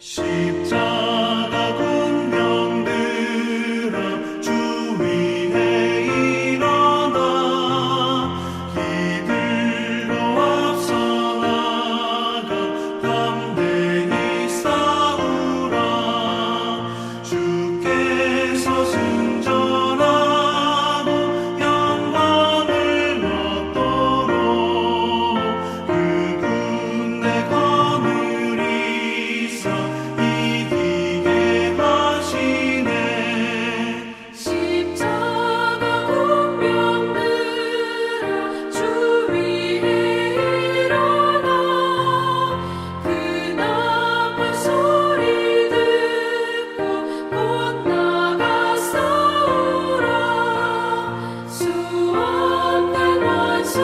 십자가 군병들아 주 위에 일어나 이들로 앞서 나가 담대히 싸우라 주께서 승전하고 영광을 얻도록 그 군대 거느리사 이기게 하시네. 십자가 군병들아 주 위에 일어나 그 나팔 소리 듣고 곧 나가 싸우라 수 없는 원수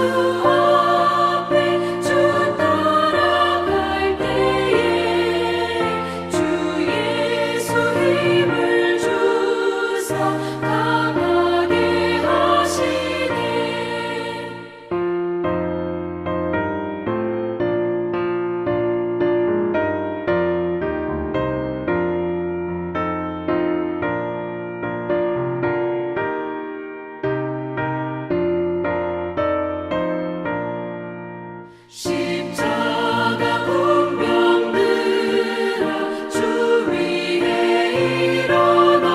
앞에 주 따라갈 때에 주 예수 힘을 주사 강하게 하시네. 십자가 군병들아 주 위에 일어나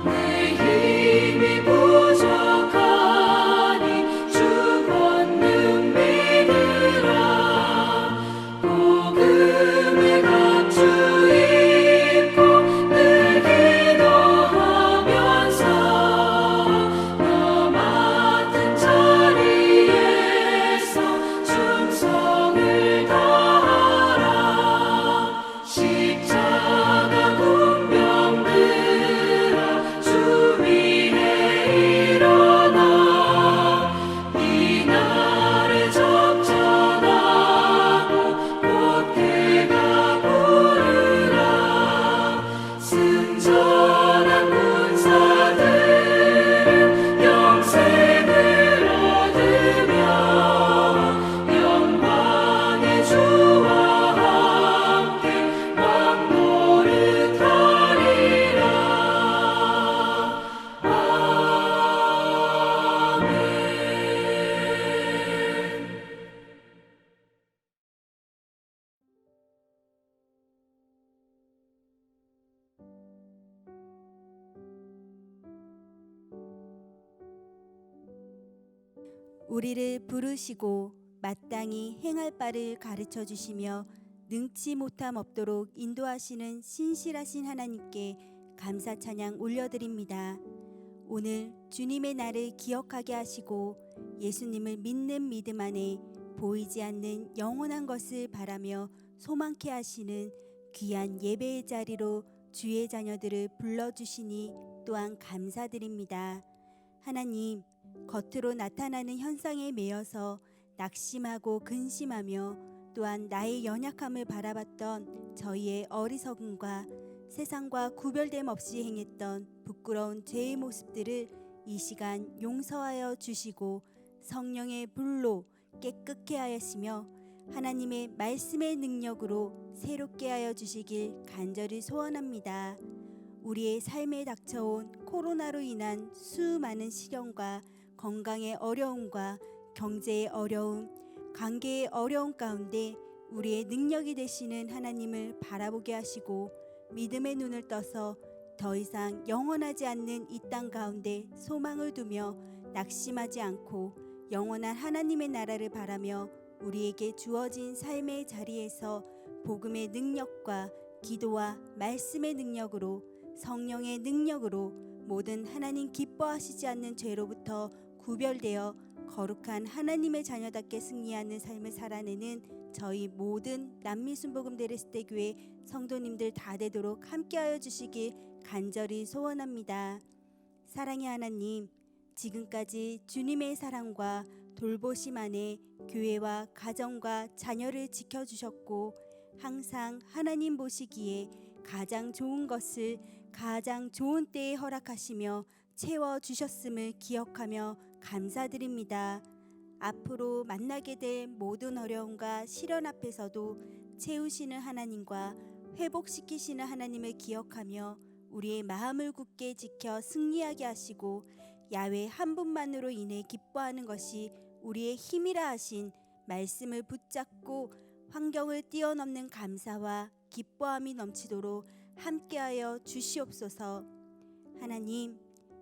내 힘이 부족하니 주 권능 믿으라 복음의 갑주 입고 늘 기도하면서 너 맡은 자리에서 충성을 다하라 십자가 군병들아 주 위에 일어나 이날에 접전하고 곧 해가 부르라 승전한 군사들은 영생을 얻으며 영광의 주와 함께 왕노릇하리라. 아멘. 우리를 부르시고 마땅히 행할 바를 가르쳐 주시며 능치 못함 없도록 인도하시는 신실하신 하나님께 감사 찬양 올려드립니다. 오늘 주님의 날을 기억하게 하시고 예수님을 믿는 믿음 안에 보이지 않는 영원한 것을 바라며 소망케 하시는 귀한 예배의 자리로 주의 자녀들을 불러주시니 또한 감사드립니다. 하나님, 겉으로 나타나는 현상에 매여서 낙심하고 근심하며 또한 나의 연약함을 바라봤던 저희의 어리석음과 세상과 구별됨 없이 행했던 부끄러운 죄의 모습들을 이 시간 용서하여 주시고 성령의 불로 깨끗게 하시며 하나님의 말씀의 능력으로 새롭게 하여 주시길 간절히 소원합니다. 우리의 삶에 닥쳐온 코로나로 인한 수많은 시련과 건강의 어려움과 경제의 어려움, 관계의 어려움 가운데 우리의 능력이 되시는 하나님을 바라보게 하시고 믿음의 눈을 떠서 더 이상 영원하지 않는 이 땅 가운데 소망을 두며 낙심하지 않고 영원한 하나님의 나라를 바라며 우리에게 주어진 삶의 자리에서 복음의 능력과 기도와 말씀의 능력으로 성령의 능력으로 모든 하나님 기뻐하시지 않는 죄로부터 구별되어 거룩한 하나님의 자녀답게 승리하는 삶을 살아내는 저희 모든 남미순복음 데레스테교회 성도님들 다 되도록 함께하여 주시길 간절히 소원합니다. 사랑의 하나님, 지금까지 주님의 사랑과 돌보심 안에 교회와 가정과 자녀를 지켜주셨고 항상 하나님 보시기에 가장 좋은 것을 가장 좋은 때에 허락하시며 채워주셨음을 기억하며 감사드립니다. 앞으로 만나게 될 모든 어려움과 시련 앞에서도 채우시는 하나님과 회복시키시는 하나님을 기억하며 우리의 마음을 굳게 지켜 승리하게 하시고 야훼 한 분만으로 인해 기뻐하는 것이 우리의 힘이라 하신 말씀을 붙잡고 환경을 뛰어넘는 감사와 기뻐함이 넘치도록 함께하여 주시옵소서. 하나님,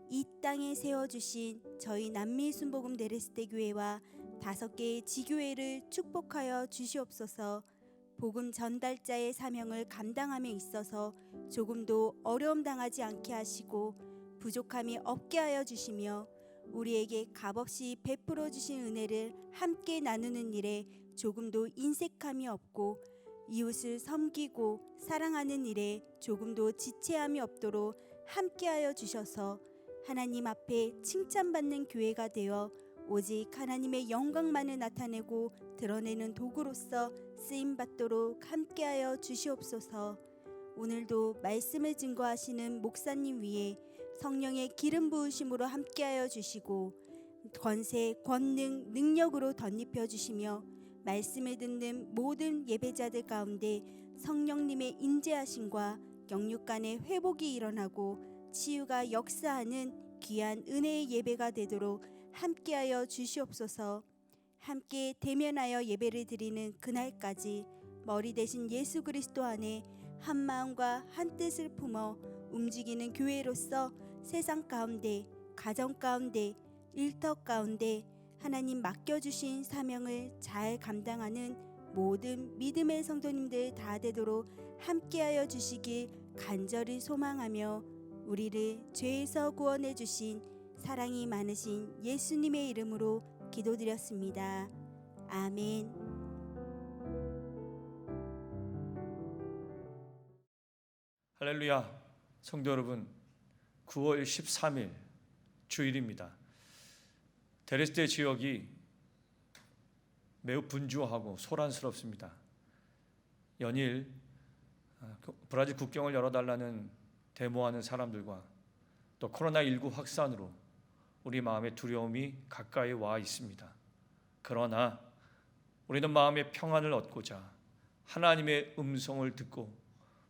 이 땅에 세워주신 저희 남미순복음 데레스테 교회와 5개의 지교회를 축복하여 주시옵소서. 복음 전달자의 사명을 감당함에 있어서 조금도 어려움 당하지 않게 하시고 부족함이 없게 하여 주시며 우리에게 값없이 베풀어 주신 은혜를 함께 나누는 일에 조금도 인색함이 없고 이웃을 섬기고 사랑하는 일에 조금도 지체함이 없도록 함께하여 주셔서 하나님 앞에 칭찬받는 교회가 되어 오직 하나님의 영광만을 나타내고 드러내는 도구로서 쓰임받도록 함께하여 주시옵소서. 오늘도 말씀을 증거하시는 목사님 위에 성령의 기름 부으심으로 함께하여 주시고 권세, 권능, 능력으로 덧입혀 주시며 말씀을 듣는 모든 예배자들 가운데 성령님의 인재하심과 영육간의 회복이 일어나고 치유가 역사하는 귀한 은혜의 예배가 되도록 함께하여 주시옵소서. 함께 대면하여 예배를 드리는 그날까지 머리 대신 예수 그리스도 안에 한 마음과 한 뜻을 품어 움직이는 교회로서 세상 가운데, 가정 가운데, 일터 가운데 하나님 맡겨주신 사명을 잘 감당하는 모든 믿음의 성도님들 다 되도록 함께하여 주시길 간절히 소망하며 우리를 죄에서 구원해 주신 사랑이 많으신 예수님의 이름으로 기도드렸습니다. 아멘. 할렐루야. 성도 여러분, 9월 13일 주일입니다. 데레스테 지역이 매우 분주하고 소란스럽습니다. 연일 브라질 국경을 열어달라는 데모하는 사람들과 또 코로나19 확산으로 우리 마음의 두려움이 가까이 와 있습니다. 그러나 우리는 마음의 평안을 얻고자 하나님의 음성을 듣고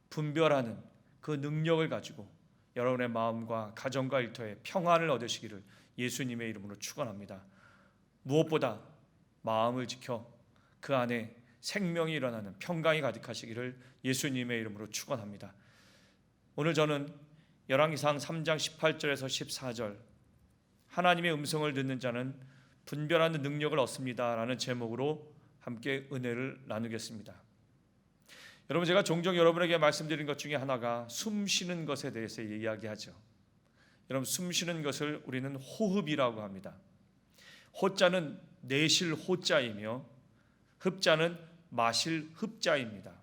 분별하는 그 능력을 가지고 여러분의 마음과 가정과 일터에 평안을 얻으시기를 예수님의 이름으로 축원합니다. 무엇보다 마음을 지켜 그 안에 생명이 일어나는 평강이 가득하시기를 예수님의 이름으로 축원합니다. 오늘 저는 열왕기상 3장 18절에서 14절 하나님의 음성을 듣는 자는 분별하는 능력을 얻습니다 라는 제목으로 함께 은혜를 나누겠습니다. 여러분, 제가 종종 여러분에게 말씀드린 것 중에 하나가 숨 쉬는 것에 대해서 이야기하죠. 여러분, 숨 쉬는 것을 우리는 호흡이라고 합니다. 호자는 내쉴 호자이며 흡자는 마실 흡자입니다.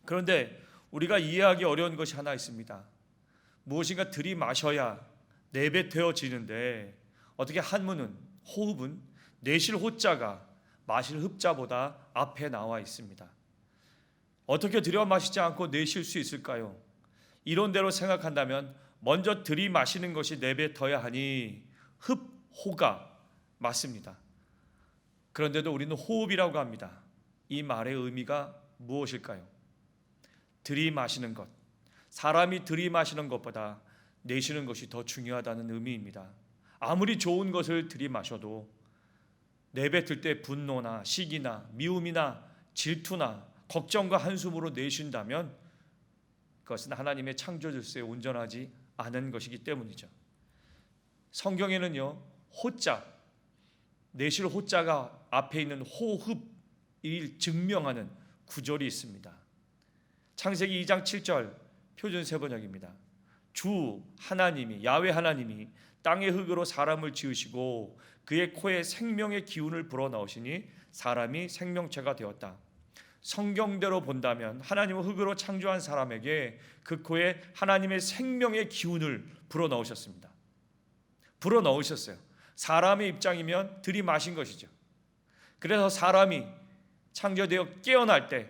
그런데 우리가 이해하기 어려운 것이 하나 있습니다. 무엇인가 들이마셔야 내뱉어지는데 어떻게 한문은, 호흡은 내쉴 호자가 마실 흡자보다 앞에 나와 있습니다. 어떻게 들여마시지 않고 내쉴 수 있을까요? 이론대로 생각한다면 먼저 들이마시는 것이 내뱉어야 하니 흡호가 맞습니다. 그런데도 우리는 호흡이라고 합니다. 이 말의 의미가 무엇일까요? 들이마시는 것, 사람이 들이마시는 것보다 내쉬는 것이 더 중요하다는 의미입니다. 아무리 좋은 것을 들이마셔도 내뱉을 때 분노나 시기나 미움이나 질투나 걱정과 한숨으로 내쉰다면 그것은 하나님의 창조 질서에 온전하지 않은 것이기 때문이죠. 성경에는요, 호자, 내쉴 호자가 앞에 있는 호흡을 증명하는 구절이 있습니다. 창세기 2장 7절 표준 세번역입니다. 주 하나님이, 야훼 하나님이 땅의 흙으로 사람을 지으시고 그의 코에 생명의 기운을 불어넣으시니 사람이 생명체가 되었다. 성경대로 본다면 하나님은 흙으로 창조한 사람에게 그 코에 하나님의 생명의 기운을 불어넣으셨습니다. 불어넣으셨어요. 사람의 입장이면 들이마신 것이죠. 그래서 사람이 창조되어 깨어날 때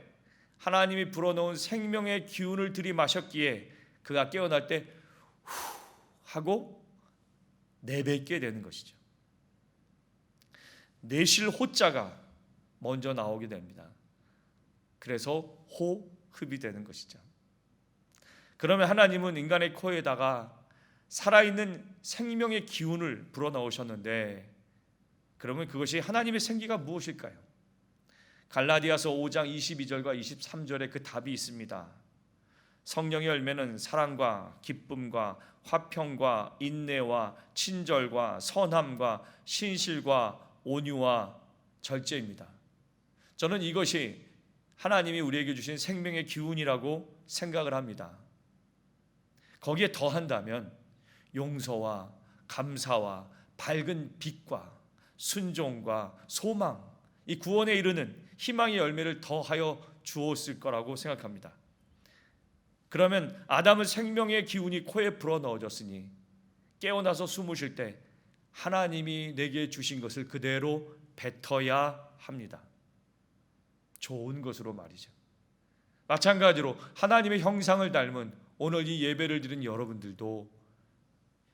하나님이 불어넣은 생명의 기운을 들이마셨기에 그가 깨어날 때 후 하고 내뱉게 되는 것이죠. 내쉴 호자가 먼저 나오게 됩니다. 그래서 호흡이 되는 것이죠. 그러면 하나님은 인간의 코에다가 살아있는 생명의 기운을 불어넣으셨는데, 그러면 그것이 하나님의 생기가 무엇일까요? 갈라디아서 5장 22절과 23절에 그 답이 있습니다. 성령의 열매는 사랑과 기쁨과 화평과 인내와 친절과 선함과 신실과 온유와 절제입니다. 저는 이것이 하나님이 우리에게 주신 생명의 기운이라고 생각을 합니다. 거기에 더한다면 용서와 감사와 밝은 빛과 순종과 소망, 이 구원에 이르는 희망의 열매를 더하여 주었을 거라고 생각합니다. 그러면 아담은 생명의 기운이 코에 불어넣어졌으니 깨어나서 숨을 쉴 때 하나님이 내게 주신 것을 그대로 뱉어야 합니다. 좋은 것으로 말이죠. 마찬가지로 하나님의 형상을 닮은 오늘 이 예배를 드린 여러분들도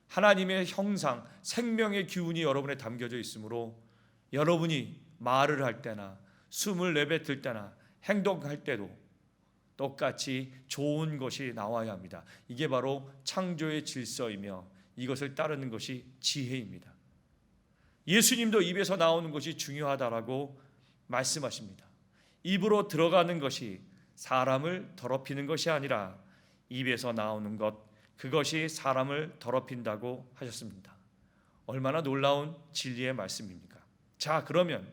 하나님의 형상, 생명의 기운이 여러분에 담겨져 있으므로 여러분이 말을 할 때나 숨을 내뱉을 때나 행동할 때도 똑같이 좋은 것이 나와야 합니다. 이게 바로 창조의 질서이며 이것을 따르는 것이 지혜입니다. 예수님도 입에서 나오는 것이 중요하다라고 말씀하십니다. 입으로 들어가는 것이 사람을 더럽히는 것이 아니라 입에서 나오는 것, 그것이 사람을 더럽힌다고 하셨습니다. 얼마나 놀라운 진리의 말씀입니까? 자, 그러면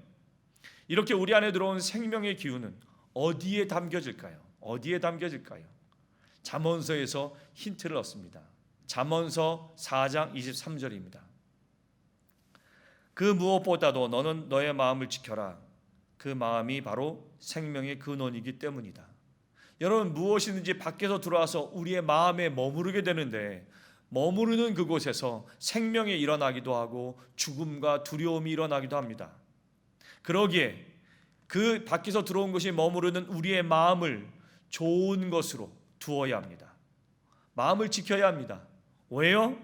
이렇게 우리 안에 들어온 생명의 기운은 어디에 담겨질까요? 어디에 담겨질까요? 잠언서에서 힌트를 얻습니다. 잠언서 4장 23절입니다. 그 무엇보다도 너는 너의 마음을 지켜라. 그 마음이 바로 생명의 근원이기 때문이다. 여러분, 무엇이든지 밖에서 들어와서 우리의 마음에 머무르게 되는데 머무르는 그곳에서 생명이 일어나기도 하고 죽음과 두려움이 일어나기도 합니다. 그러기에 그 밖에서 들어온 것이 머무르는 우리의 마음을 좋은 것으로 두어야 합니다. 마음을 지켜야 합니다. 왜요?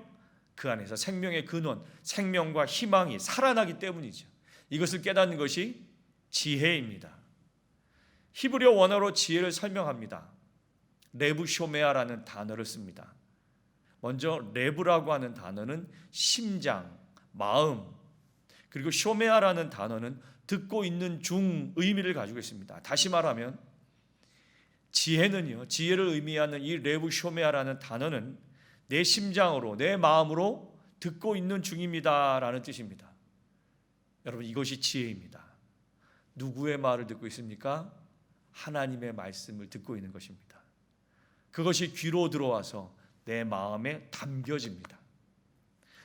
그 안에서 생명의 근원, 생명과 희망이 살아나기 때문이죠. 이것을 깨닫는 것이 지혜입니다. 히브리어 원어로 지혜를 설명합니다. 레브쇼메아라는 단어를 씁니다. 먼저 레브라고 하는 단어는 심장, 마음, 그리고 쇼메아라는 단어는 듣고 있는 중 의미를 가지고 있습니다. 다시 말하면 지혜는요, 지혜를 의미하는 이 레브쇼메아라는 단어는 내 심장으로, 내 마음으로 듣고 있는 중입니다라는 뜻입니다. 여러분, 이것이 지혜입니다. 누구의 말을 듣고 있습니까? 하나님의 말씀을 듣고 있는 것입니다. 그것이 귀로 들어와서 내 마음에 담겨집니다.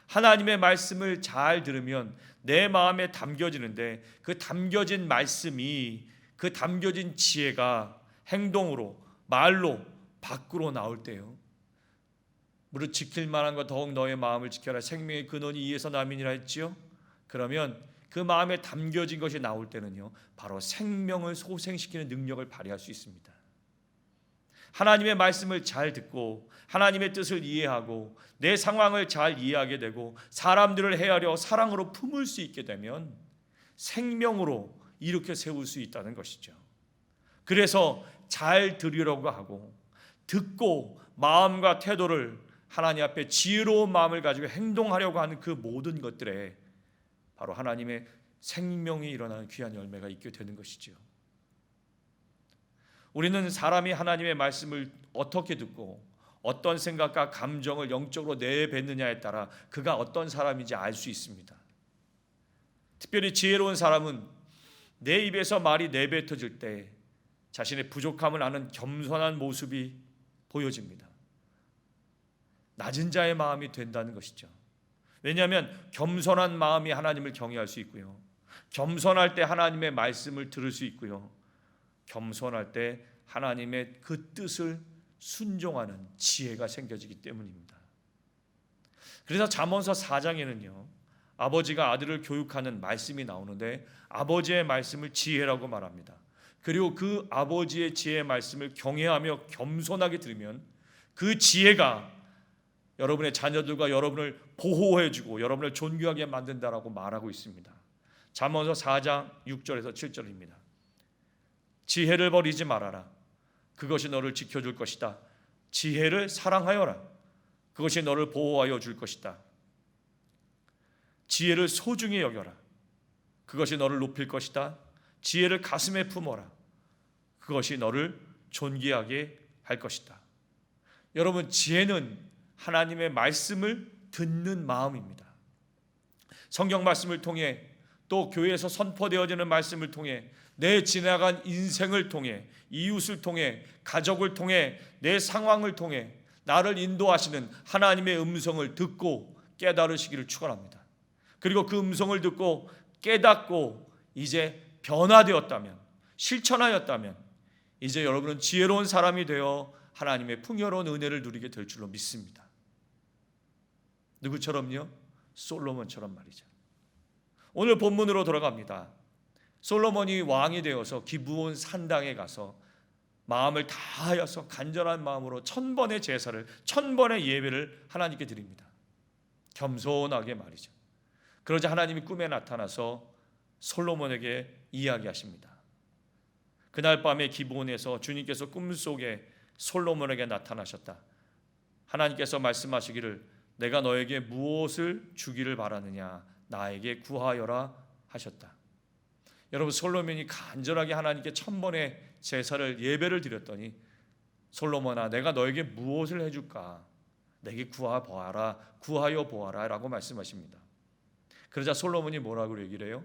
하나님의 말씀을 잘 들으면 내 마음에 담겨지는데 그 담겨진 말씀이, 그 담겨진 지혜가 행동으로, 말로 밖으로 나올 때요, 무릇 지킬 만한 것 더욱 너의 마음을 지켜라. 생명의 근원이 이에서 남이니라 했지요. 그러면 그 마음에 담겨진 것이 나올 때는요, 바로 생명을 소생시키는 능력을 발휘할 수 있습니다. 하나님의 말씀을 잘 듣고 하나님의 뜻을 이해하고 내 상황을 잘 이해하게 되고 사람들을 헤아려 사랑으로 품을 수 있게 되면 생명으로 일으켜 세울 수 있다는 것이죠. 그래서 잘 들으려고 하고 듣고 마음과 태도를 하나님 앞에 지혜로운 마음을 가지고 행동하려고 하는 그 모든 것들에 바로 하나님의 생명이 일어나는 귀한 열매가 있게 되는 것이죠. 우리는 사람이 하나님의 말씀을 어떻게 듣고 어떤 생각과 감정을 영적으로 내뱉느냐에 따라 그가 어떤 사람인지 알 수 있습니다. 특별히 지혜로운 사람은 내 입에서 말이 내뱉어질 때 자신의 부족함을 아는 겸손한 모습이 보여집니다. 낮은 자의 마음이 된다는 것이죠. 왜냐하면 겸손한 마음이 하나님을 경외할 수 있고요, 겸손할 때 하나님의 말씀을 들을 수 있고요, 겸손할 때 하나님의 그 뜻을 순종하는 지혜가 생겨지기 때문입니다. 그래서 잠언서 4장에는요 아버지가 아들을 교육하는 말씀이 나오는데 아버지의 말씀을 지혜라고 말합니다. 그리고 그 아버지의 지혜의 말씀을 경외하며 겸손하게 들으면 그 지혜가 여러분의 자녀들과 여러분을 보호해주고 여러분을 존귀하게 만든다라고 말하고 있습니다. 잠언서 4장 6절에서 7절입니다. 지혜를 버리지 말아라. 그것이 너를 지켜줄 것이다. 지혜를 사랑하여라. 그것이 너를 보호하여 줄 것이다. 지혜를 소중히 여겨라. 그것이 너를 높일 것이다. 지혜를 가슴에 품어라. 그것이 너를 존귀하게 할 것이다. 여러분, 지혜는 하나님의 말씀을 듣는 마음입니다. 성경 말씀을 통해 또 교회에서 선포되어지는 말씀을 통해 내 지나간 인생을 통해 이웃을 통해 가족을 통해 내 상황을 통해 나를 인도하시는 하나님의 음성을 듣고 깨달으시기를 축원합니다. 그리고 그 음성을 듣고 깨닫고 이제 변화되었다면, 실천하였다면 이제 여러분은 지혜로운 사람이 되어 하나님의 풍요로운 은혜를 누리게 될 줄로 믿습니다. 누구처럼요? 솔로몬처럼 말이죠. 오늘 본문으로 돌아갑니다. 솔로몬이 왕이 되어서 기브온 산당에 가서 마음을 다하여서 간절한 마음으로 1000번의 제사를 1000번의 예배를 하나님께 드립니다. 겸손하게 말이죠. 그러자 하나님이 꿈에 나타나서 솔로몬에게 이야기하십니다. 그날 밤에 기브온에서 주님께서 꿈속에 솔로몬에게 나타나셨다. 하나님께서 말씀하시기를 내가 너에게 무엇을 주기를 바라느냐 나에게 구하여라 하셨다. 여러분, 솔로몬이 간절하게 하나님께 1000번의 제사를 예배를 드렸더니 솔로몬아 내가 너에게 무엇을 해줄까 내게 구하여 보아라 라고 말씀하십니다. 그러자 솔로몬이 뭐라고 얘기를 해요?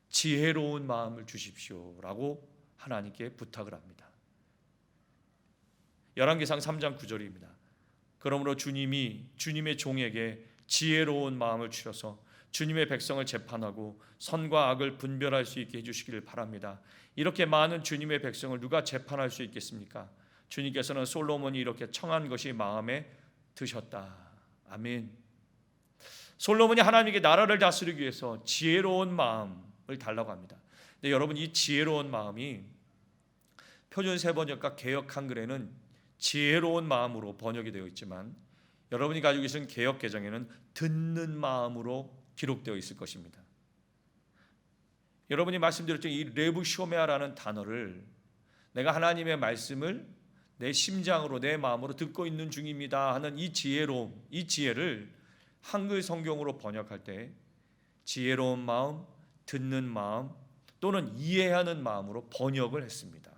지혜로운 마음을 주십시오 라고 하나님께 부탁을 합니다. 열왕기상 3장 9절입니다. 그러므로 주님의 종에게 지혜로운 마음을 주셔서 주님의 백성을 재판하고 선과 악을 분별할 수 있게 해주시기를 바랍니다. 이렇게 많은 주님의 백성을 누가 재판할 수 있겠습니까? 주님께서는 솔로몬이 이렇게 청한 것이 마음에 드셨다. 아멘. 솔로몬이 하나님께 나라를 다스리기 위해서 지혜로운 마음을 달라고 합니다. 근데 여러분, 이 지혜로운 마음이 표준 세번역과 개역 한글에는 지혜로운 마음으로 번역이 되어 있지만 여러분이 가지고 계신 개역 개정에는 듣는 마음으로 기록되어 있을 것입니다. 여러분이 말씀드렸죠. 이 레부쇼메아라는 단어를 내가 하나님의 말씀을 내 심장으로 내 마음으로 듣고 있는 중입니다 하는 이 지혜로움, 이 지혜를 한글 성경으로 번역할 때 지혜로운 마음, 듣는 마음 또는 이해하는 마음으로 번역을 했습니다.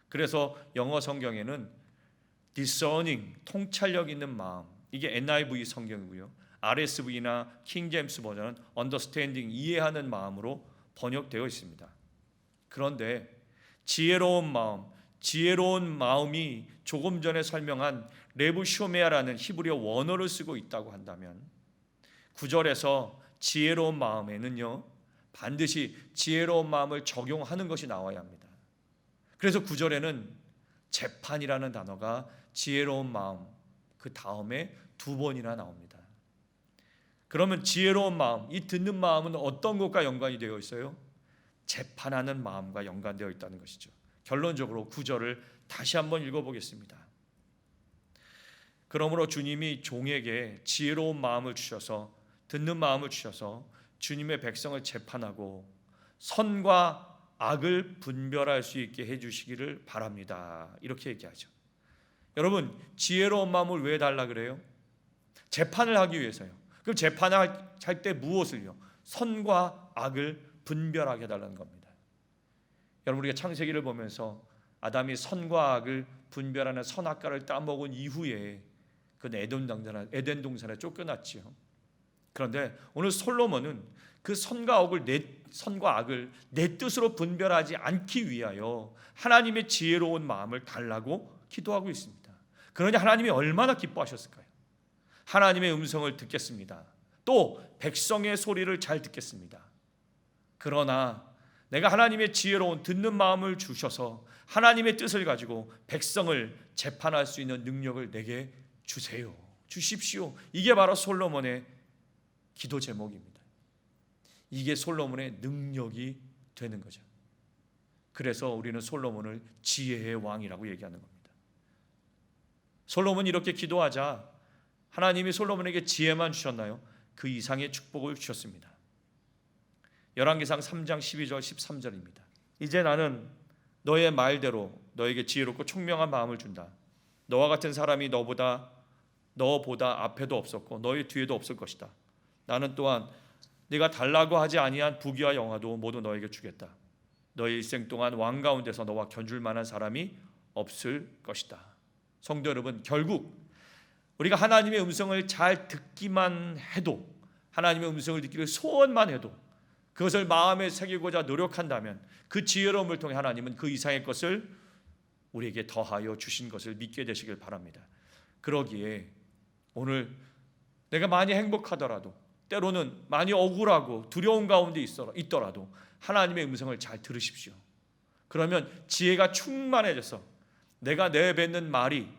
그래서 영어 성경에는 discerning, 통찰력 있는 마음, 이게 NIV 성경이고요. RSV나 킹 제임스 버전은 understanding, 이해하는 마음으로 번역되어 있습니다. 그런데 지혜로운 마음이 조금 전에 설명한 레부쇼메아라는 히브리어 원어를 쓰고 있다고 한다면 9절에서 지혜로운 마음에는요 반드시 지혜로운 마음을 적용하는 것이 나와야 합니다. 그래서 9절에는 재판이라는 단어가 지혜로운 마음 그 다음에 2번이나 나옵니다. 그러면 지혜로운 마음, 이 듣는 마음은 어떤 것과 연관이 되어 있어요? 재판하는 마음과 연관되어 있다는 것이죠. 결론적으로 9절을 다시 한번 읽어보겠습니다. 그러므로 주님이 종에게 지혜로운 마음을 주셔서 듣는 마음을 주셔서 주님의 백성을 재판하고 선과 악을 분별할 수 있게 해주시기를 바랍니다. 이렇게 얘기하죠. 여러분, 지혜로운 마음을 왜 달라 그래요? 재판을 하기 위해서요. 그럼 재판을 할 때 무엇을요? 선과 악을 분별하게 해달라는 겁니다. 여러분, 우리가 창세기를 보면서 아담이 선과 악을 분별하는 선악과를 따먹은 이후에 그 에덴 동산에 쫓겨났지요. 그런데 오늘 솔로몬은 그 선과 악을 내 뜻으로 분별하지 않기 위하여 하나님의 지혜로운 마음을 달라고 기도하고 있습니다. 그러니 하나님이 얼마나 기뻐하셨을까요? 하나님의 음성을 듣겠습니다. 또 백성의 소리를 잘 듣겠습니다. 그러나 내가 하나님의 지혜로운 듣는 마음을 주셔서 하나님의 뜻을 가지고 백성을 재판할 수 있는 능력을 내게 주십시오. 이게 바로 솔로몬의 기도 제목입니다. 이게 솔로몬의 능력이 되는 거죠. 그래서 우리는 솔로몬을 지혜의 왕이라고 얘기하는 겁니다. 솔로몬이 이렇게 기도하자 하나님이 솔로몬에게 지혜만 주셨나요? 그 이상의 축복을 주셨습니다. 열왕기상 3장 12절 13절입니다. 이제 나는 너의 말대로 너에게 지혜롭고 총명한 마음을 준다. 너와 같은 사람이 너보다 앞에도 없었고 너의 뒤에도 없을 것이다. 나는 또한 네가 달라고 하지 아니한 부귀와 영화도 모두 너에게 주겠다. 너의 일생 동안 왕 가운데서 너와 견줄 만한 사람이 없을 것이다. 성도 여러분, 결국 우리가 하나님의 음성을 잘 듣기만 해도, 하나님의 음성을 듣기를 소원만 해도, 그것을 마음에 새기고자 노력한다면 그 지혜로움을 통해 하나님은 그 이상의 것을 우리에게 더하여 주신 것을 믿게 되시길 바랍니다. 그러기에 오늘 내가 많이 행복하더라도, 때로는 많이 억울하고 두려운 가운데 있더라도 하나님의 음성을 잘 들으십시오. 그러면 지혜가 충만해져서 내가 내뱉는 말이,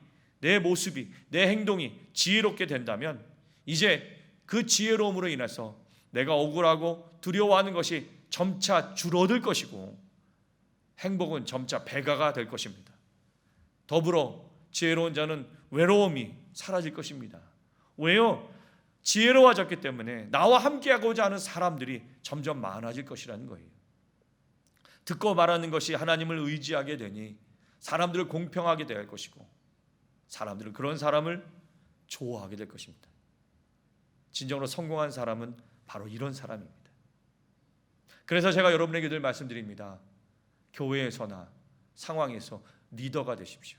내 모습이, 내 행동이 지혜롭게 된다면 이제 그 지혜로움으로 인해서 내가 억울하고 두려워하는 것이 점차 줄어들 것이고 행복은 점차 배가가 될 것입니다. 더불어 지혜로운 자는 외로움이 사라질 것입니다. 왜요? 지혜로워졌기 때문에 나와 함께하고자 하는 사람들이 점점 많아질 것이라는 거예요. 듣고 말하는 것이 하나님을 의지하게 되니 사람들을 공평하게 대할 것이고 사람들은 그런 사람을 좋아하게 될 것입니다. 진정으로 성공한 사람은 바로 이런 사람입니다. 그래서 제가 여러분에게 늘 말씀드립니다. 교회에서나 상황에서 리더가 되십시오.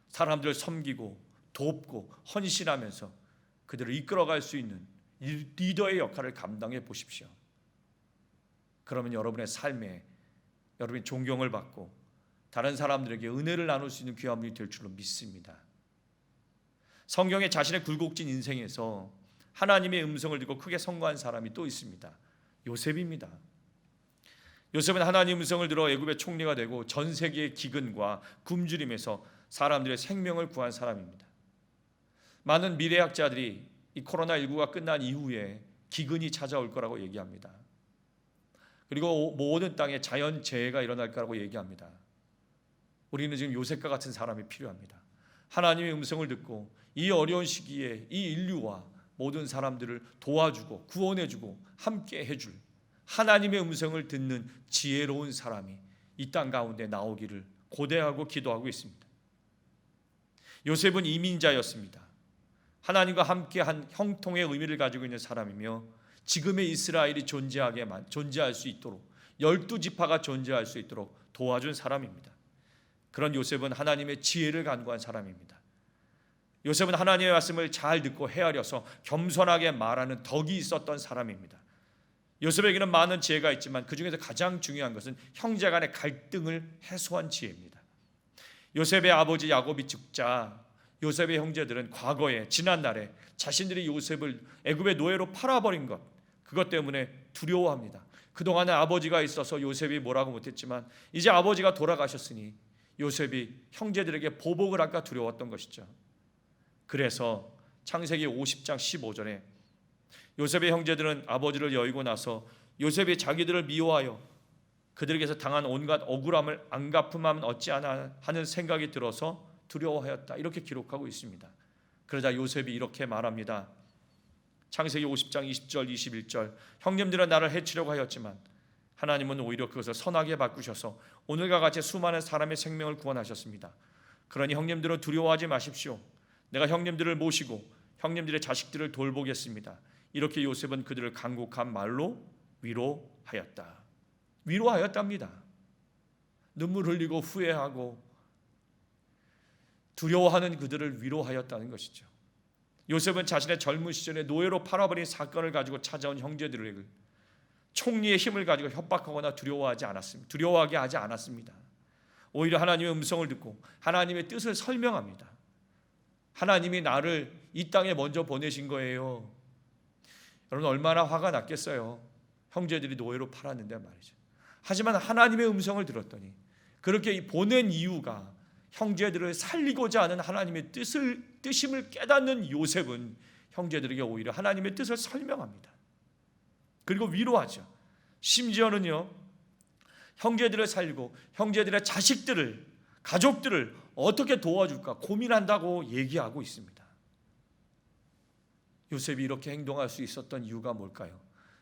사람들을 섬기고 돕고 헌신하면서 그들을 이끌어갈 수 있는 리더의 역할을 감당해 보십시오. 그러면 여러분의 삶에 여러분이 존경을 받고 다른 사람들에게 은혜를 나눌 수 있는 귀한 분이 될 줄로 믿습니다. 성경에 자신의 굴곡진 인생에서 하나님의 음성을 듣고 크게 성공한 사람이 또 있습니다. 요셉입니다. 요셉은 하나님의 음성을 들어 애굽의 총리가 되고 전 세계의 기근과 굶주림에서 사람들의 생명을 구한 사람입니다. 많은 미래학자들이 이 코로나19가 끝난 이후에 기근이 찾아올 거라고 얘기합니다. 그리고 모든 땅에 자연재해가 일어날 거라고 얘기합니다. 우리는 지금 요셉과 같은 사람이 필요합니다. 하나님의 음성을 듣고 이 어려운 시기에 이 인류와 모든 사람들을 도와주고 구원해주고 함께 해줄 하나님의 음성을 듣는 지혜로운 사람이 이 땅 가운데 나오기를 고대하고 기도하고 있습니다. 요셉은 이민자였습니다. 하나님과 함께한 형통의 의미를 가지고 있는 사람이며 지금의 이스라엘이 존재할 수 있도록 12지파가 존재할 수 있도록 도와준 사람입니다. 그런 요셉은 하나님의 지혜를 간구한 사람입니다. 요셉은 하나님의 말씀을 잘 듣고 헤아려서 겸손하게 말하는 덕이 있었던 사람입니다. 요셉에게는 많은 지혜가 있지만 그 중에서 가장 중요한 것은 형제 간의 갈등을 해소한 지혜입니다. 요셉의 아버지 야곱이 죽자 요셉의 형제들은 과거에 지난날에 자신들이 요셉을 애굽의 노예로 팔아버린 그것 때문에 두려워합니다. 그동안에 아버지가 있어서 요셉이 뭐라고 못했지만 이제 아버지가 돌아가셨으니 요셉이 형제들에게 보복을 할까 두려웠던 것이죠. 그래서 창세기 50장 15절에 요셉의 형제들은 아버지를 여의고 나서 요셉이 자기들을 미워하여 그들에게서 당한 온갖 억울함을 안 갚음하면 어찌하나 하는 생각이 들어서 두려워하였다. 이렇게 기록하고 있습니다. 그러자 요셉이 이렇게 말합니다. 창세기 50장 20절 21절 형님들은 나를 해치려고 하였지만 하나님은 오히려 그것을 선하게 바꾸셔서 오늘과 같이 수많은 사람의 생명을 구원하셨습니다. 그러니 형님들은 두려워하지 마십시오. 내가 형님들을 모시고 형님들의 자식들을 돌보겠습니다. 이렇게 요셉은 그들을 간곡한 말로 위로하였다. 위로하였답니다. 눈물 흘리고 후회하고 두려워하는 그들을 위로하였다는 것이죠. 요셉은 자신의 젊은 시절에 노예로 팔아버린 사건을 가지고 찾아온 형제들을 총리의 힘을 가지고 협박하거나 두려워하게 하지 않았습니다. 오히려 하나님의 음성을 듣고 하나님의 뜻을 설명합니다. 하나님이 나를 이 땅에 먼저 보내신 거예요. 여러분 얼마나 화가 났겠어요. 형제들이 노예로 팔았는데 말이죠. 하지만 하나님의 음성을 들었더니 그렇게 보낸 이유가 형제들을 살리고자 하는 하나님의 뜻임을 깨닫는 요셉은 형제들에게 오히려 하나님의 뜻을 설명합니다. 그리고 위로하죠. 심지어는요, 형제들을 살리고 형제들의 자식들을, 가족들을 어떻게 도와줄까 고민한다고 얘기하고 있습니다. 요셉이 이렇게 행동할 수 있었던 이유가 뭘까요?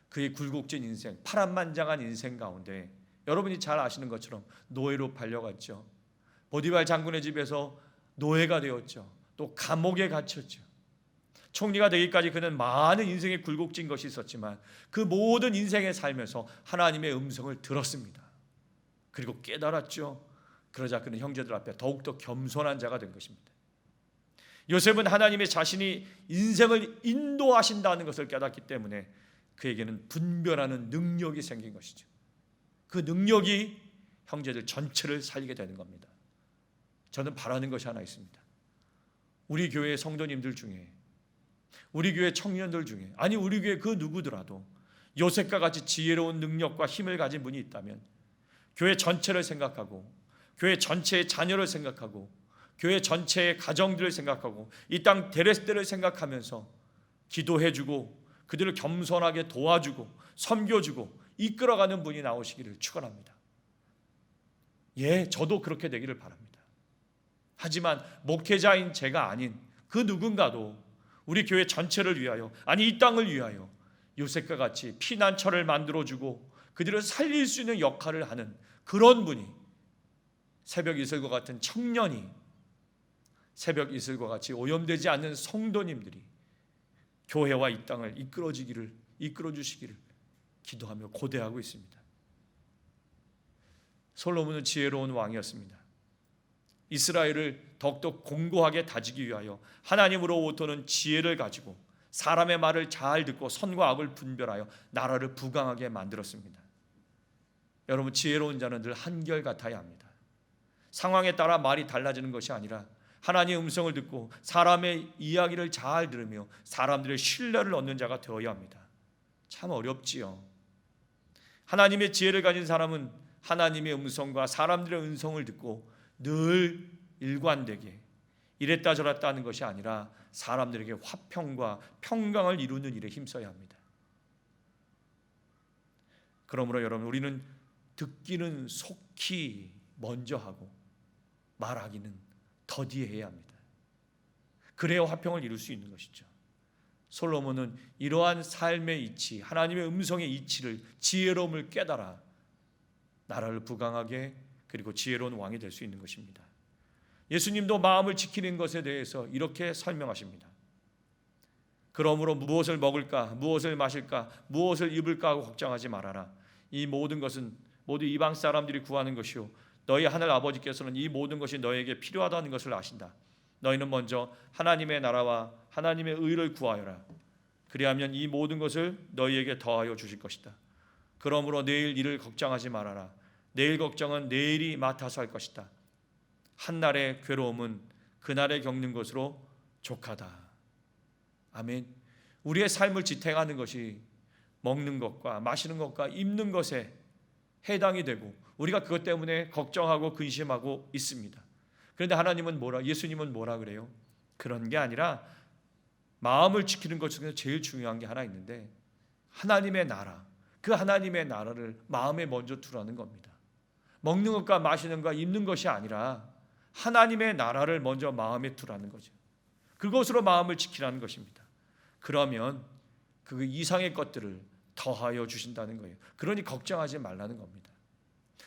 그의 굴곡진 인생, 파란만장한 인생 가운데 여러분이 잘 아시는 것처럼 노예로 팔려갔죠. 보디발 장군의 집에서 노예가 되었죠. 또 감옥에 갇혔죠. 총리가 되기까지 그는 많은 인생의 굴곡진 것이 있었지만 그 모든 인생에 살면서 하나님의 음성을 들었습니다. 그리고 깨달았죠. 그러자 그는 형제들 앞에 더욱더 겸손한 자가 된 것입니다. 요셉은 하나님의 자신이 인생을 인도하신다는 것을 깨닫기 때문에 그에게는 분별하는 능력이 생긴 것이죠. 그 능력이 형제들 전체를 살리게 되는 겁니다. 저는 바라는 것이 하나 있습니다. 우리 교회 성도님들 중에, 우리 교회 청년들 중에, 아니 우리 교회 그 누구더라도 요셉과 같이 지혜로운 능력과 힘을 가진 분이 있다면 교회 전체를 생각하고 교회 전체의 자녀를 생각하고 교회 전체의 가정들을 생각하고 이 땅 데레스들을 생각하면서 기도해주고 그들을 겸손하게 도와주고 섬겨주고 이끌어가는 분이 나오시기를 축원합니다. 예, 저도 그렇게 되기를 바랍니다. 하지만 목회자인 제가 아닌 그 누군가도 우리 교회 전체를 위하여, 아니 이 땅을 위하여 요셉과 같이 피난처를 만들어주고 그들을 살릴 수 있는 역할을 하는 그런 분이, 새벽 이슬과 같은 청년이, 새벽 이슬과 같이 오염되지 않는 성도님들이 교회와 이 땅을 이끌어주시기를 기도하며 고대하고 있습니다. 솔로몬은 지혜로운 왕이었습니다. 이스라엘을 더욱더 공고하게 다지기 위하여 하나님으로부터는 지혜를 가지고 사람의 말을 잘 듣고 선과 악을 분별하여 나라를 부강하게 만들었습니다. 여러분, 지혜로운 자는 늘 한결같아야 합니다. 상황에 따라 말이 달라지는 것이 아니라 하나님의 음성을 듣고 사람의 이야기를 잘 들으며 사람들의 신뢰를 얻는 자가 되어야 합니다. 참 어렵지요. 하나님의 지혜를 가진 사람은 하나님의 음성과 사람들의 음성을 듣고 늘 일관되게 이랬다 저랬다 하는 것이 아니라 사람들에게 화평과 평강을 이루는 일에 힘써야 합니다. 그러므로 여러분, 우리는 듣기는 속히 먼저 하고 말하기는 더디에 해야 합니다. 그래야 화평을 이룰 수 있는 것이죠. 솔로몬은 이러한 삶의 이치, 하나님의 음성의 이치를, 지혜로움을 깨달아 나라를 부강하게 그리고 지혜로운 왕이 될 수 있는 것입니다. 예수님도 마음을 지키는 것에 대해서 이렇게 설명하십니다. 그러므로 무엇을 먹을까, 무엇을 마실까, 무엇을 입을까 하고 걱정하지 말아라. 이 모든 것은 모두 이방 사람들이 구하는 것이요 너희 하늘 아버지께서는 이 모든 것이 너에게 필요하다는 것을 아신다. 너희는 먼저 하나님의 나라와 하나님의 의를 구하여라. 그리하면 이 모든 것을 너희에게 더하여 주실 것이다. 그러므로 내일 일을 걱정하지 말아라. 내일 걱정은 내일이 맡아서 할 것이다. 한날의 괴로움은 그날에 겪는 것으로 족하다. 아멘. 우리의 삶을 지탱하는 것이 먹는 것과 마시는 것과 입는 것에 해당이 되고 우리가 그것 때문에 걱정하고 근심하고 있습니다. 그런데 하나님은 예수님은 뭐라 그래요? 그런 게 아니라 마음을 지키는 것 중에서 제일 중요한 게 하나 있는데 하나님의 나라, 그 하나님의 나라를 마음에 먼저 두라는 겁니다. 먹는 것과 마시는 것과 입는 것이 아니라 하나님의 나라를 먼저 마음에 두라는 거죠. 그것으로 마음을 지키라는 것입니다. 그러면 그 이상의 것들을 더하여 주신다는 거예요. 그러니 걱정하지 말라는 겁니다.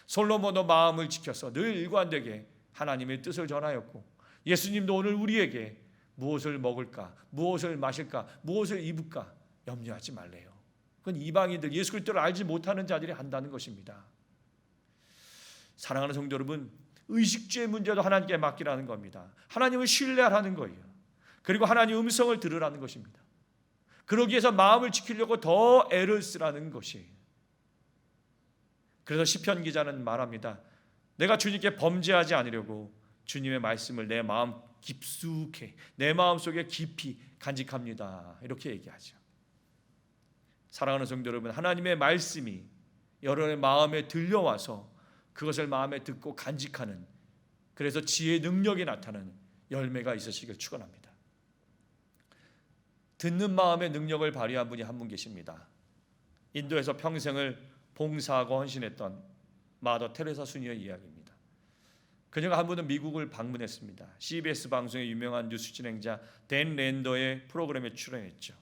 솔로몬도 마음을 지켜서 늘 일관되게 하나님의 뜻을 전하였고 예수님도 오늘 우리에게 무엇을 먹을까, 무엇을 마실까, 무엇을 입을까 염려하지 말래요. 그건 이방인들, 예수 그리스도를 알지 못하는 자들이 한다는 것입니다. 사랑하는 성도 여러분, 의식주의 문제도 하나님께 맡기라는 겁니다. 하나님을 신뢰하라는 거예요. 그리고 하나님의 음성을 들으라는 것입니다. 그러기 위해서 마음을 지키려고 더 애를 쓰라는 것이에요. 그래서 시편 기자는 말합니다. 내가 주님께 범죄하지 않으려고 주님의 말씀을 내 마음 깊숙이, 내 마음속에 깊이 간직합니다. 이렇게 얘기하죠. 사랑하는 성도 여러분, 하나님의 말씀이 여러분의 마음에 들려와서 그것을 마음에 듣고 간직하는, 그래서 지혜의 능력이 나타나는 열매가 있으시길 축원합니다. 듣는 마음의 능력을 발휘한 분이 한 분 계십니다. 인도에서 평생을 봉사하고 헌신했던 마더 테레사 수녀의 이야기입니다. 그녀가 한 번은 미국을 방문했습니다. CBS 방송의 유명한 뉴스 진행자 댄 랜더의 프로그램에 출연했죠.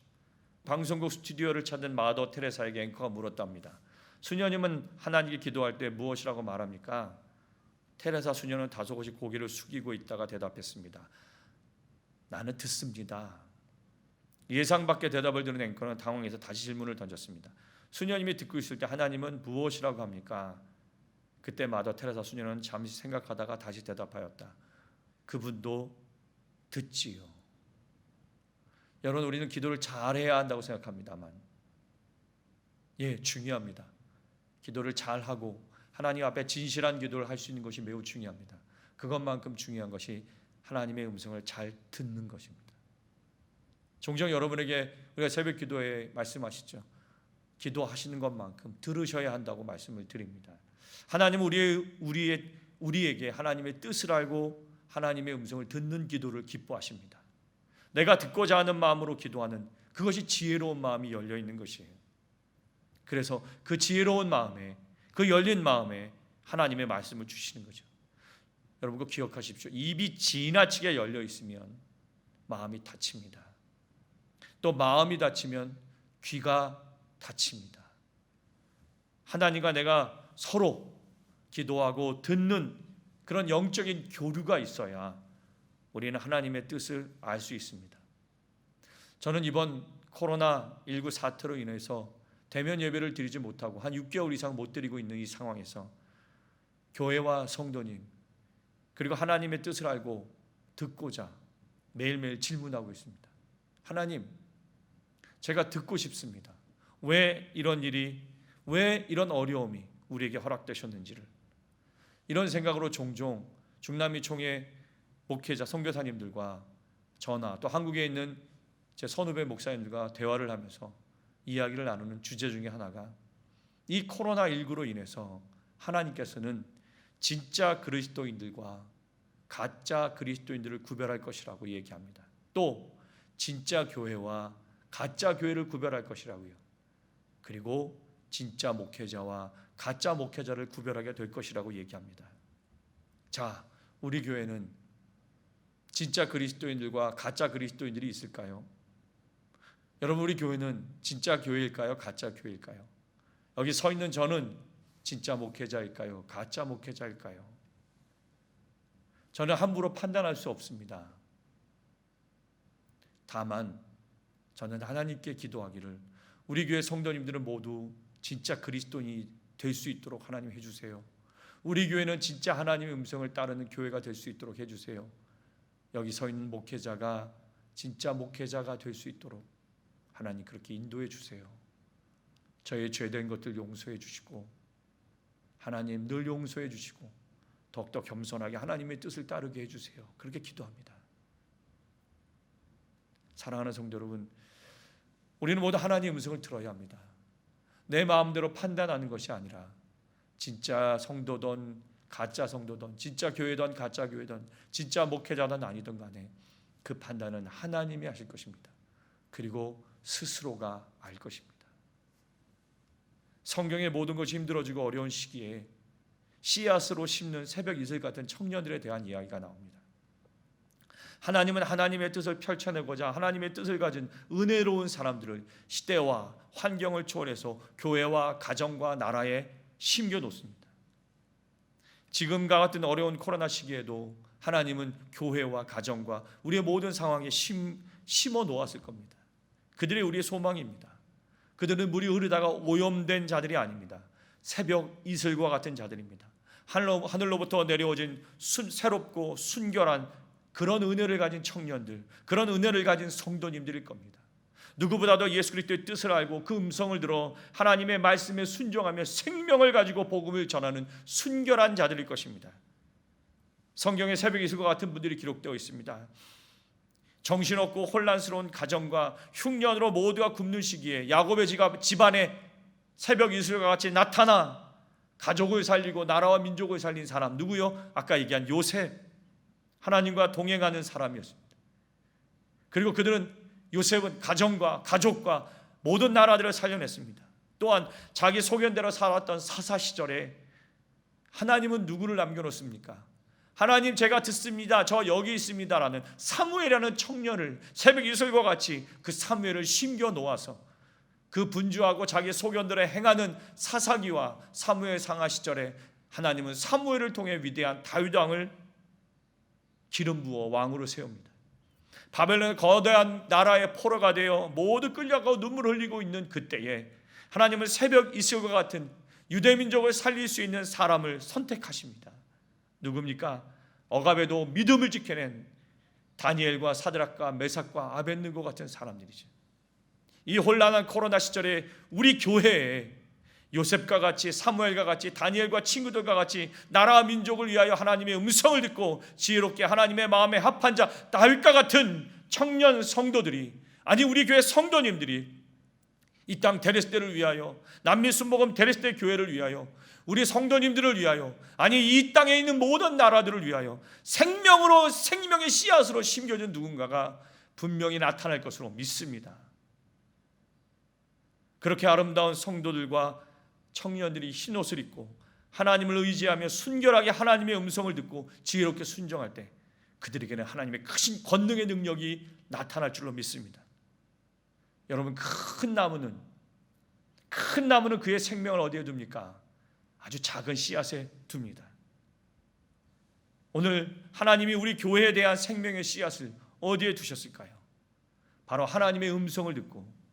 방송국 스튜디오를 찾은 마더 테레사에게 앵커가 물었답니다. 수녀님은 하나님께 기도할 때 무엇이라고 말합니까? 테레사 수녀는 다소곳이 고개를 숙이고 있다가 대답했습니다. 나는 듣습니다. 예상 밖의 대답을 들은 앵커는 당황해서 다시 질문을 던졌습니다. 수녀님이 듣고 있을 때 하나님은 무엇이라고 합니까? 그때 마더 테레사 수녀는 잠시 생각하다가 다시 대답하였다. 그분도 듣지요. 여러분, 우리는 기도를 잘해야 한다고 생각합니다만, 중요합니다. 기도를 잘하고 하나님 앞에 진실한 기도를 할 수 있는 것이 매우 중요합니다. 그것만큼 중요한 것이 하나님의 음성을 잘 듣는 것입니다. 종종 여러분에게 우리가 새벽 기도에 말씀하시죠. 기도하시는 것만큼 들으셔야 한다고 말씀을 드립니다. 하나님은 우리에게 하나님의 뜻을 알고 하나님의 음성을 듣는 기도를 기뻐하십니다. 내가 듣고자 하는 마음으로 기도하는 그것이 지혜로운 마음이 열려 있는 것이에요. 그래서 그 지혜로운 마음에, 그 열린 마음에 하나님의 말씀을 주시는 거죠. 여러분, 그 기억하십시오. 입이 지나치게 열려 있으면 마음이 닫힙니다. 또 마음이 닫히면 귀가 닫힙니다. 하나님과 내가 서로 기도하고 듣는 그런 영적인 교류가 있어야 우리는 하나님의 뜻을 알 수 있습니다. 저는 이번 코로나19 사태로 인해서 대면 예배를 드리지 못하고 한 6개월 이상 못 드리고 있는 이 상황에서 교회와 성도님 그리고 하나님의 뜻을 알고 듣고자 매일매일 질문하고 있습니다. 하나님, 제가 듣고 싶습니다. 왜 이런 일이, 왜 이런 어려움이 우리에게 허락되셨는지를. 이런 생각으로 종종 중남미 총회 목회자 선교사님들과 저나 또 한국에 있는 제 선후배 목사님들과 대화를 하면서 이야기를 나누는 주제 중에 하나가 이 코로나19로 인해서 하나님께서는 진짜 그리스도인들과 가짜 그리스도인들을 구별할 것이라고 얘기합니다. 또 진짜 교회와 가짜 교회를 구별할 것이라고요. 그리고 진짜 목회자와 가짜 목회자를 구별하게 될 것이라고 얘기합니다. 자, 우리 교회는 진짜 그리스도인들과 가짜 그리스도인들이 있을까요? 여러분, 우리 교회는 진짜 교회일까요? 가짜 교회일까요? 여기 서 있는 저는 진짜 목회자일까요? 가짜 목회자일까요? 저는 함부로 판단할 수 없습니다. 다만 저는 하나님께 기도하기를 우리 교회 성도님들은 모두 진짜 그리스도인이 될 수 있도록 하나님 해주세요. 우리 교회는 진짜 하나님의 음성을 따르는 교회가 될 수 있도록 해주세요. 여기 서 있는 목회자가 진짜 목회자가 될 수 있도록 하나님 그렇게 인도해 주세요. 저의 죄된 것들 용서해 주시고 하나님 늘 용서해 주시고 더욱더 겸손하게 하나님의 뜻을 따르게 해주세요. 그렇게 기도합니다. 사랑하는 성도 여러분, 우리는 모두 하나님의 음성을 들어야 합니다. 내 마음대로 판단하는 것이 아니라 진짜 성도든 가짜 성도든 진짜 교회든 가짜 교회든 진짜 목회자든 아니든 간에 그 판단은 하나님이 하실 것입니다. 그리고 스스로가 알 것입니다. 성경의 모든 것이 힘들어지고 어려운 시기에 씨앗으로 심는 새벽 이슬 같은 청년들에 대한 이야기가 나옵니다. 하나님은 하나님의 뜻을 펼쳐내고자 하나님의 뜻을 가진 은혜로운 사람들을 시대와 환경을 초월해서 교회와 가정과 나라에 심겨놓습니다. 지금과 같은 어려운 코로나 시기에도 하나님은 교회와 가정과 우리의 모든 상황에 심어 놓았을 겁니다. 그들이 우리의 소망입니다. 그들은 물이 흐르다가 오염된 자들이 아닙니다. 새벽 이슬과 같은 자들입니다. 하늘로부터 내려오진 새롭고 순결한 그런 은혜를 가진 청년들, 그런 은혜를 가진 성도님들일 겁니다. 누구보다도 예수 그리스도의 뜻을 알고 그 음성을 들어 하나님의 말씀에 순종하며 생명을 가지고 복음을 전하는 순결한 자들일 것입니다. 성경에 새벽 이슬과 같은 분들이 기록되어 있습니다. 정신없고 혼란스러운 가정과 흉년으로 모두가 굶는 시기에 야곱의 집안에 새벽 이슬과 같이 나타나 가족을 살리고 나라와 민족을 살린 사람 누구요? 아까 얘기한 요셉, 하나님과 동행하는 사람이었습니다. 그리고 요셉은 가정과 가족과 모든 나라들을 살려냈습니다. 또한 자기 소견대로 살았던 사사 시절에 하나님은 누구를 남겨놓습니까? 하나님 제가 듣습니다. 저 여기 있습니다라는 사무엘이라는 청년을 새벽 이슬과 같이 그 사무엘을 심겨 놓아서 그 분주하고 자기 소견들에 행하는 사사기와 사무엘 상하 시절에 하나님은 사무엘을 통해 위대한 다윗 왕을 기름 부어 왕으로 세웁니다. 바벨론의 거대한 나라의 포로가 되어 모두 끌려가고 눈물 흘리고 있는 그때에 하나님은 새벽 이슬과 같은 유대민족을 살릴 수 있는 사람을 선택하십니다. 누굽니까? 억압에도 믿음을 지켜낸 다니엘과 사드락과 메삭과 아벳느고 같은 사람들이죠. 이 혼란한 코로나 시절에 우리 교회에 요셉과 같이, 사무엘과 같이, 다니엘과 친구들과 같이 나라와 민족을 위하여 하나님의 음성을 듣고 지혜롭게 하나님의 마음에 합한 자 다윗과 같은 청년 성도들이, 아니 우리 교회 성도님들이 이 땅 데레스테를 위하여, 남미 순복음 데레스테 교회를 위하여, 우리 성도님들을 위하여, 아니 이 땅에 있는 모든 나라들을 위하여 생명으로, 생명의 씨앗으로 심겨진 누군가가 분명히 나타날 것으로 믿습니다. 그렇게 아름다운 성도들과 청년들이 흰옷을 입고 하나님을 의지하며 순결하게 하나님의 음성을 듣고 지혜롭게 순종할 때 그들에게는 하나님의 크신 권능의 능력이 나타날 줄로 믿습니다. 여러분, 큰 나무는 그의 생명을 어디에 둡니까? 아주 작은 씨앗에 둡니다. 오늘 하나님이 우리 교회에 대한 생명의 씨앗을 어디에 두셨을까요? 바로 하나님의 음성을 듣고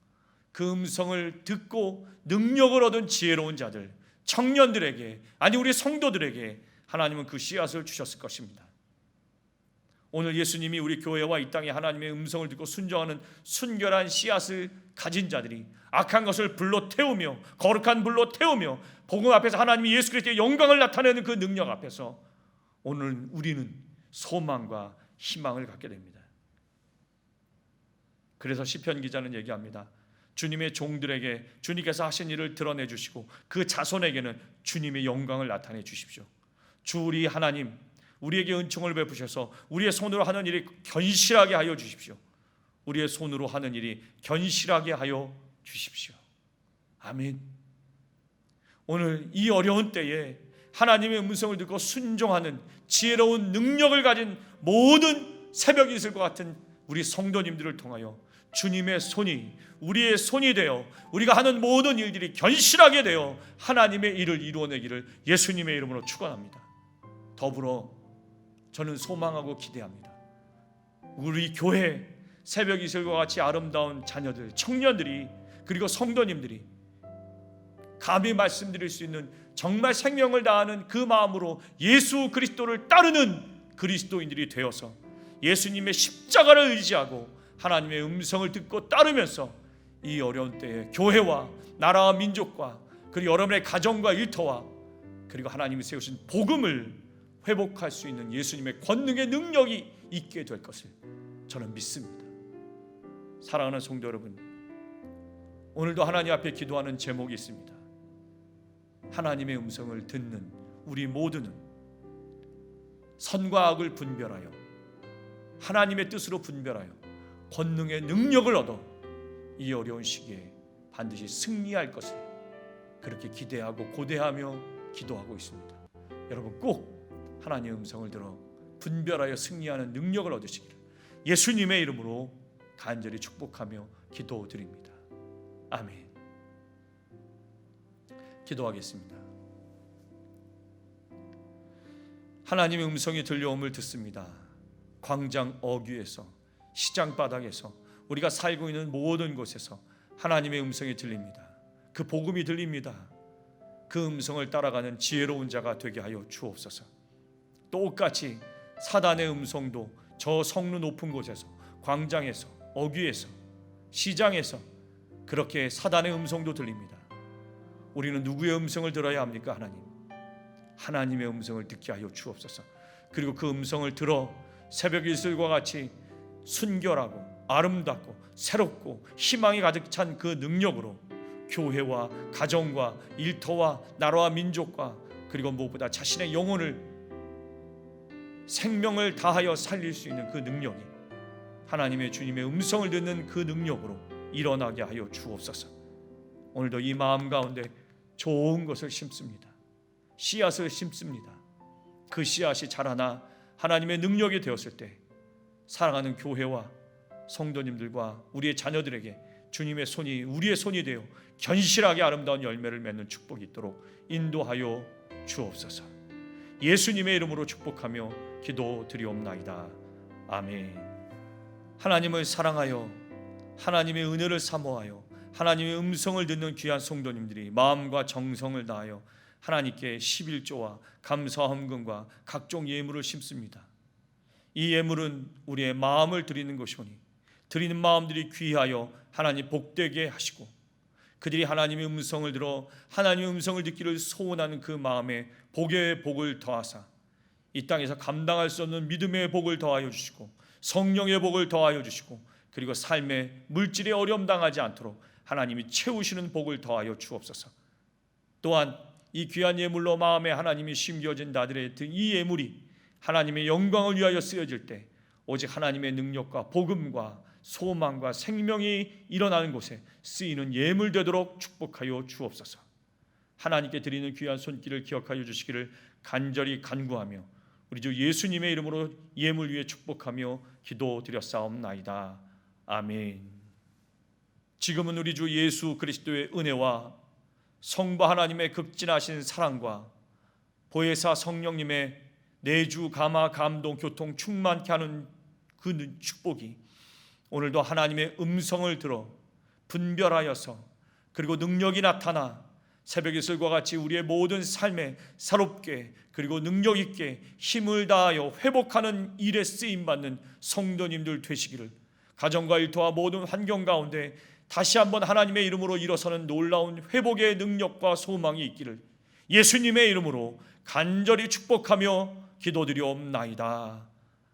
그 음성을 듣고 능력을 얻은 지혜로운 자들, 청년들에게, 아니 우리 성도들에게 하나님은 그 씨앗을 주셨을 것입니다. 오늘 예수님이 우리 교회와 이 땅에 하나님의 음성을 듣고 순종하는 순결한 씨앗을 가진 자들이 악한 것을 불로 태우며, 거룩한 불로 태우며 복음 앞에서 하나님이 예수 그리스도의 영광을 나타내는 그 능력 앞에서 오늘 우리는 소망과 희망을 갖게 됩니다. 그래서 시편 기자는 얘기합니다. 주님의 종들에게 주님께서 하신 일을 드러내 주시고 그 자손에게는 주님의 영광을 나타내 주십시오. 주 우리 하나님, 우리에게 은총을 베푸셔서 우리의 손으로 하는 일이 견실하게 하여 주십시오. 우리의 손으로 하는 일이 견실하게 하여 주십시오. 아멘. 오늘 이 어려운 때에 하나님의 음성을 듣고 순종하는 지혜로운 능력을 가진 모든 새벽 이슬과 같은 우리 성도님들을 통하여 주님의 손이 우리의 손이 되어 우리가 하는 모든 일들이 견실하게 되어 하나님의 일을 이루어내기를 예수님의 이름으로 축원합니다. 더불어 저는 소망하고 기대합니다. 우리 교회 새벽 이슬과 같이 아름다운 자녀들, 청년들이, 그리고 성도님들이 감히 말씀드릴 수 있는 정말 생명을 다하는 그 마음으로 예수 그리스도를 따르는 그리스도인들이 되어서 예수님의 십자가를 의지하고 하나님의 음성을 듣고 따르면서 이 어려운 때에 교회와 나라와 민족과 그리고 여러분의 가정과 일터와 그리고 하나님이 세우신 복음을 회복할 수 있는 예수님의 권능의 능력이 있게 될 것을 저는 믿습니다. 사랑하는 성도 여러분, 오늘도 하나님 앞에 기도하는 제목이 있습니다. 하나님의 음성을 듣는 우리 모두는 선과 악을 분별하여 하나님의 뜻으로 분별하여 권능의 능력을 얻어 이 어려운 시기에 반드시 승리할 것을 그렇게 기대하고 고대하며 기도하고 있습니다. 여러분 꼭 하나님의 음성을 들어 분별하여 승리하는 능력을 얻으시기를 예수님의 이름으로 간절히 축복하며 기도드립니다. 아멘. 기도하겠습니다. 하나님의 음성이 들려옴을 듣습니다. 광장 어귀에서, 시장 바닥에서, 우리가 살고 있는 모든 곳에서 하나님의 음성이 들립니다. 그 복음이 들립니다. 그 음성을 따라가는 지혜로운 자가 되게 하여 주옵소서. 똑같이 사단의 음성도 저 성루 높은 곳에서, 광장에서, 어귀에서, 시장에서 그렇게 사단의 음성도 들립니다. 우리는 누구의 음성을 들어야 합니까? 하나님의 음성을 듣게 하여 주옵소서. 그리고 그 음성을 들어 새벽 이슬과 같이 순결하고 아름답고 새롭고 희망이 가득 찬 그 능력으로 교회와 가정과 일터와 나라와 민족과 그리고 무엇보다 자신의 영혼을 생명을 다하여 살릴 수 있는 그 능력이 하나님의 주님의 음성을 듣는 그 능력으로 일어나게 하여 주옵소서. 오늘도 이 마음 가운데 좋은 것을 심습니다. 씨앗을 심습니다. 그 씨앗이 자라나 하나님의 능력이 되었을 때 사랑하는 교회와 성도님들과 우리의 자녀들에게 주님의 손이 우리의 손이 되어 견실하게 아름다운 열매를 맺는 축복이 있도록 인도하여 주옵소서. 예수님의 이름으로 축복하며 기도드리옵나이다. 아멘. 하나님을 사랑하여 하나님의 은혜를 사모하여 하나님의 음성을 듣는 귀한 성도님들이 마음과 정성을 다하여 하나님께 11조와 감사 헌금과 각종 예물을 심습니다. 이 예물은 우리의 마음을 드리는 것이오니 드리는 마음들이 귀하여 하나님 복되게 하시고 그들이 하나님의 음성을 들어 하나님의 음성을 듣기를 소원하는 그 마음에 복의 복을 더하사 이 땅에서 감당할 수 없는 믿음의 복을 더하여 주시고 성령의 복을 더하여 주시고 그리고 삶의 물질에 어려움 당하지 않도록 하나님이 채우시는 복을 더하여 주옵소서. 또한 이 귀한 예물로 마음에 하나님이 심겨진 나들의 이 예물이 하나님의 영광을 위하여 쓰여질 때 오직 하나님의 능력과 복음과 소망과 생명이 일어나는 곳에 쓰이는 예물 되도록 축복하여 주옵소서. 하나님께 드리는 귀한 손길을 기억하여 주시기를 간절히 간구하며 우리 주 예수님의 이름으로 예물 위에 축복하며 기도드렸사옵나이다. 아멘. 지금은 우리 주 예수 그리스도의 은혜와 성부 하나님의 극진하신 사랑과 보혜사 성령님의 내주 감화 감동 교통 충만케 하는 그 축복이 오늘도 하나님의 음성을 들어 분별하여서 그리고 능력이 나타나 새벽 이슬과 같이 우리의 모든 삶에 새롭게 그리고 능력 있게 힘을 다하여 회복하는 일에 쓰임받는 성도님들 되시기를, 가정과 일터와 모든 환경 가운데 다시 한번 하나님의 이름으로 일어서는 놀라운 회복의 능력과 소망이 있기를 예수님의 이름으로 간절히 축복하며 기도드리옵나이다.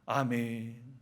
아멘.